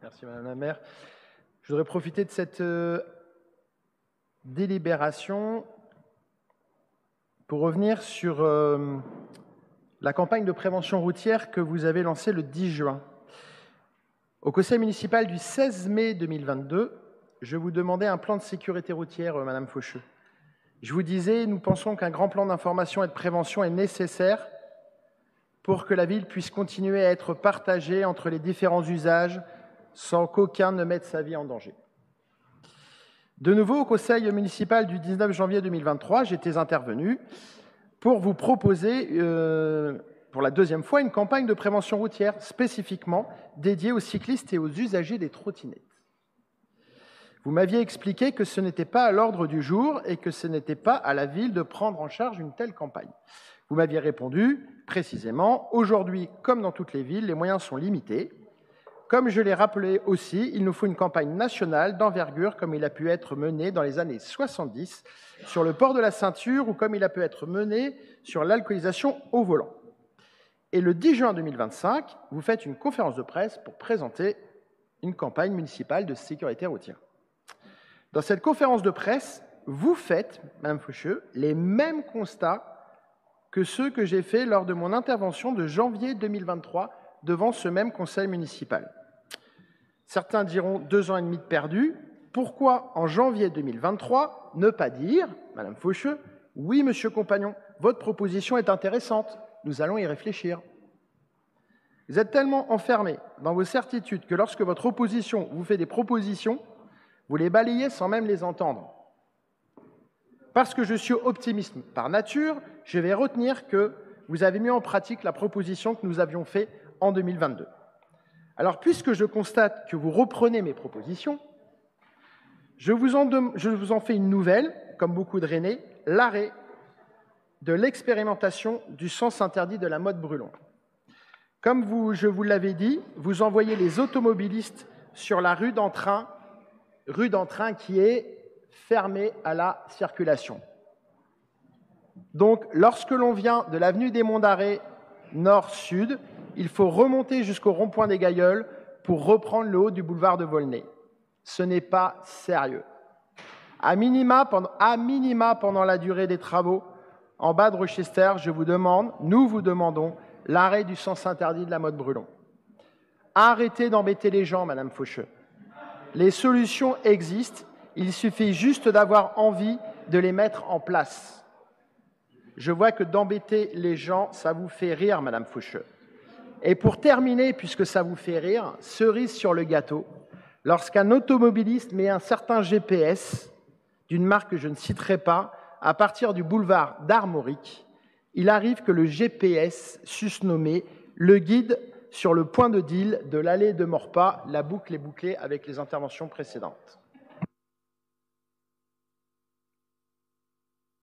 Merci Madame la maire. Je voudrais profiter de cette délibération pour revenir sur la campagne de prévention routière que vous avez lancée le 10 juin. Au conseil municipal du 16 mai 2022, je vous demandais un plan de sécurité routière, Madame Faucheux. Je vous disais, nous pensons qu'un grand plan d'information et de prévention est nécessaire pour que la ville puisse continuer à être partagée entre les différents usages sans qu'aucun ne mette sa vie en danger. De nouveau, au conseil municipal du 19 janvier 2023, j'étais intervenu pour vous proposer, pour la deuxième fois, une campagne de prévention routière spécifiquement dédiée aux cyclistes et aux usagers des trottinettes. Vous m'aviez expliqué que ce n'était pas à l'ordre du jour et que ce n'était pas à la ville de prendre en charge une telle campagne. Vous m'aviez répondu précisément, aujourd'hui, comme dans toutes les villes, les moyens sont limités. Comme je l'ai rappelé aussi, il nous faut une campagne nationale d'envergure comme il a pu être mené dans les années 70 sur le port de la ceinture ou comme il a pu être mené sur l'alcoolisation au volant. Et le 10 juin 2025, vous faites une conférence de presse pour présenter une campagne municipale de sécurité routière. Dans cette conférence de presse, vous faites, Madame Faucheux, les mêmes constats que ceux que j'ai faits lors de mon intervention de janvier 2023 devant ce même conseil municipal. Certains diront 2 ans et demi de perdu. Pourquoi, en janvier 2023, ne pas dire, Madame Faucheux, oui, Monsieur Compagnon, votre proposition est intéressante, nous allons y réfléchir. Vous êtes tellement enfermé dans vos certitudes que lorsque votre opposition vous fait des propositions, vous les balayez sans même les entendre. Parce que je suis optimiste par nature, je vais retenir que vous avez mis en pratique la proposition que nous avions faite en 2022. Alors, puisque je constate que vous reprenez mes propositions, je vous en fais une nouvelle, comme beaucoup de Rennais, l'arrêt de l'expérimentation du sens interdit de la mode brûlon. Comme je vous l'avais dit, vous envoyez les automobilistes sur la rue d'Entrain qui est fermée à la circulation. Donc, lorsque l'on vient de l'avenue des Monts d'Arrêt nord-sud, il faut remonter jusqu'au rond-point des Gailleuls pour reprendre le haut du boulevard de Volnay. Ce n'est pas sérieux. À minima, pendant la durée des travaux, en bas de Rochester, nous vous demandons l'arrêt du sens interdit de la mode brûlon. Arrêtez d'embêter les gens, Madame Faucheux. Les solutions existent, il suffit juste d'avoir envie de les mettre en place. Je vois que d'embêter les gens, ça vous fait rire, Madame Faucheux. Et pour terminer, puisque ça vous fait rire, cerise sur le gâteau, lorsqu'un automobiliste met un certain GPS, d'une marque que je ne citerai pas, à partir du boulevard d'Armorique, il arrive que le GPS susnommé le guide sur le point de deal de l'allée de Maurepas. La boucle est bouclée avec les interventions précédentes.